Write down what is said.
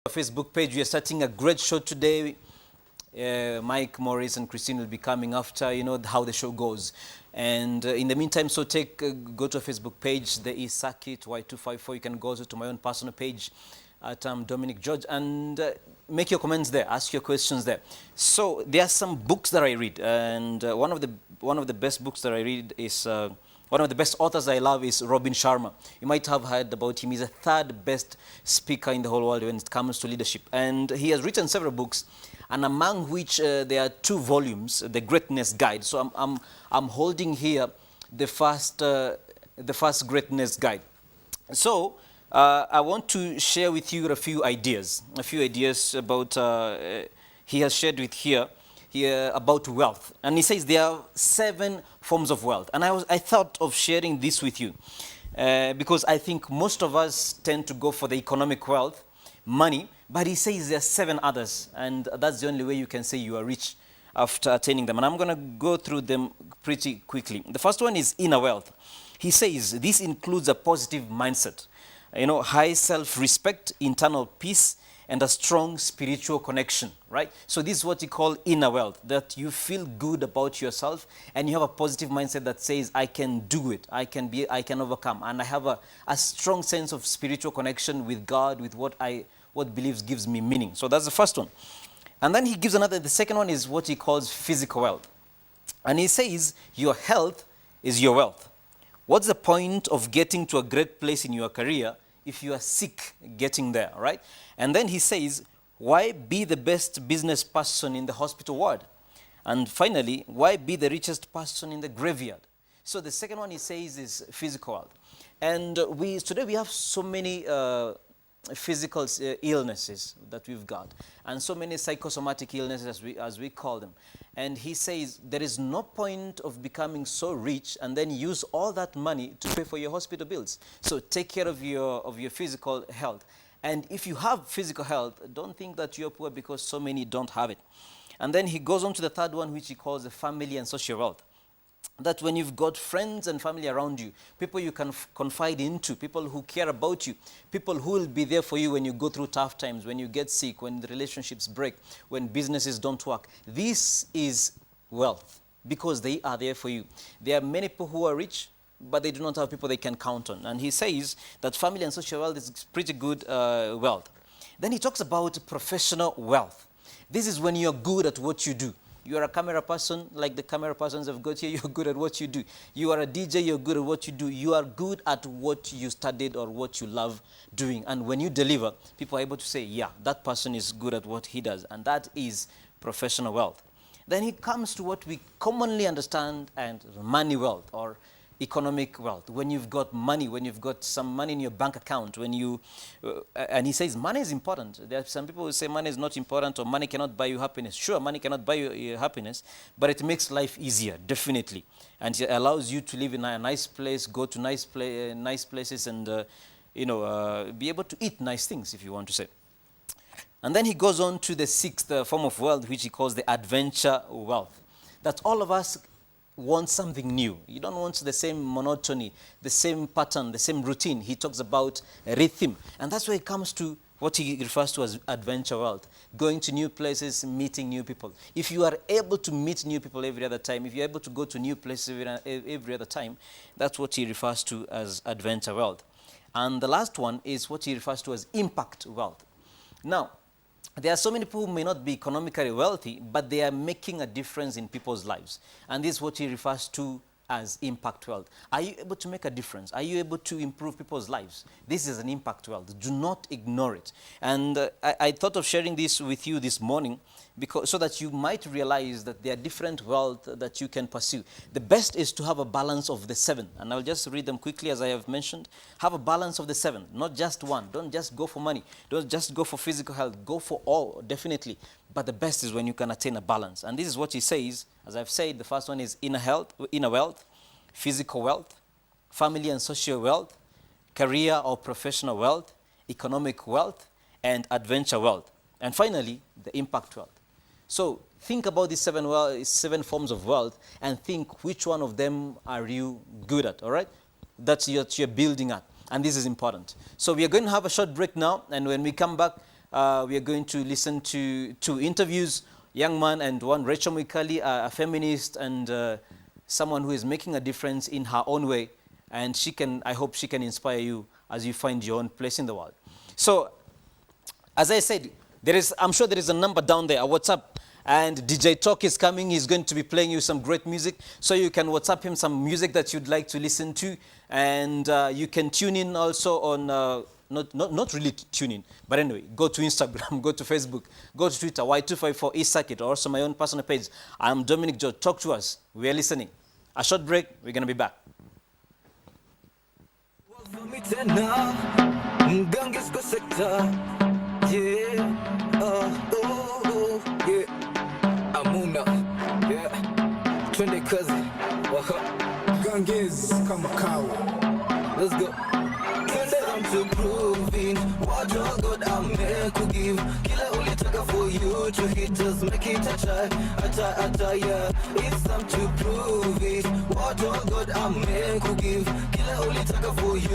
Facebook page. We are starting a great show today. Mike, Maurice, and Christine will be coming after, how the show goes. And in the meantime, so go to a Facebook page. There is Circuit Y254. You can go to my own personal page at Dominic George and make your comments there, ask your questions there. So there are some books that I read, and one of the best books that I read is one of the best authors I love is Robin Sharma. You might have heard about him. He's the third best speaker in the whole world when it comes to leadership, and he has written several books, and among which there are 2 volumes, The Greatness Guide. So I'm holding here the first Greatness Guide. So I want to share with you a few ideas about, he has shared with here about wealth. And he says there are 7 forms of wealth. And I thought of sharing this with you because I think most of us tend to go for the economic wealth, money, but he says there are 7 others. And that's the only way you can say you are rich after attaining them. And I'm going to go through them pretty quickly. The first one is inner wealth. He says this includes a positive mindset, high self-respect, internal peace, and a strong spiritual connection, right? So this is what you call inner wealth, that you feel good about yourself and you have a positive mindset that says, I can do it, I can overcome, and I have a strong sense of spiritual connection with God, with what beliefs gives me meaning. So that's the first one. And then he gives the second one is what he calls physical wealth. And he says, your health is your wealth. What's the point of getting to a great place in your career if you are sick getting there, right? And then he says, why be the best business person in the hospital ward? And finally, why be the richest person in the graveyard? So the second one he says is physical health. And today we have so many physical illnesses that we've got, and so many psychosomatic illnesses as we call them. And he says there is no point of becoming so rich and then use all that money to pay for your hospital bills. So take care of your physical health. And if you have physical health, don't think that you're poor because so many don't have it. And then he goes on to the third one, which he calls the family and social wealth. That when you've got friends and family around you, people you can confide into, people who care about you, people who will be there for you when you go through tough times, when you get sick, when the relationships break, when businesses don't work. This is wealth because they are there for you. There are many people who are rich, but they do not have people they can count on. And he says that family and social wealth is pretty good wealth. Then he talks about professional wealth. This is when you're good at what you do. You are a camera person, like the camera persons have got here, you're good at what you do. You are a DJ, you're good at what you do. You are good at what you studied or what you love doing. And when you deliver, people are able to say, yeah, that person is good at what he does. And that is professional wealth. Then he comes to what we commonly understand and money wealth or economic wealth. When you've got money, when you've got some money in your bank account, and he says money is important. There are some people who say money is not important or money cannot buy you happiness. Sure, money cannot buy you happiness, but it makes life easier, definitely. And it allows you to live in a nice place, go to nice places, and be able to eat nice things, if you want to say. And then he goes on to the 6th form of wealth, which he calls the adventure wealth. That all of us want something new. You don't want the same monotony, the same pattern, the same routine. He talks about rhythm. And that's where it comes to what he refers to as adventure wealth. Going to new places, meeting new people. If you are able to meet new people every other time, if you're able to go to new places every other time, that's what he refers to as adventure wealth. And the last one is what he refers to as impact wealth. Now, there are so many people who may not be economically wealthy, but they are making a difference in people's lives. And this is what he refers to as impact wealth. Are you able to make a difference? Are you able to improve people's lives? This is an impact wealth. Do not ignore it. And I thought of sharing this with you this morning so that you might realize that there are different wealth that you can pursue. The best is to have a balance of the 7. And I'll just read them quickly as I have mentioned. Have a balance of the 7, not just one. Don't just go for money. Don't just go for physical health. Go for all, definitely. But the best is when you can attain a balance. And this is what he says. As I've said, the first one is inner wealth, physical wealth, family and social wealth, career or professional wealth, economic wealth, and adventure wealth. And finally, the impact wealth. So think about these 7 forms of wealth and think which one of them are you good at, all right? That's what you're building at. And this is important. So we are going to have a short break now. And when we come back, we are going to listen to two interviews, young man and one, Rachel Mwikali, a feminist and someone who is making a difference in her own way. And she can, I hope she can inspire you as you find your own place in the world. So, as I said, I'm sure there is a number down there, a WhatsApp, and DJ Talk is coming. He's going to be playing you some great music, so you can WhatsApp him some music that you'd like to listen to, and you can tune in also on, not really tune in, but anyway, go to Instagram, go to Facebook, go to Twitter, Y254 eCircuit, or also my own personal page. I'm Dominic Joe. Talk to us. We are listening. A short break, we're going to be back. Amuna, yeah, twende kazi, Ganges kama kawa. Let's go. I'm to proving what your God amekugive. Kila ulitaka for you to hit us, make it a try, yeah. It's time to prove it. What your God amekugive. Kila ulitaka for you.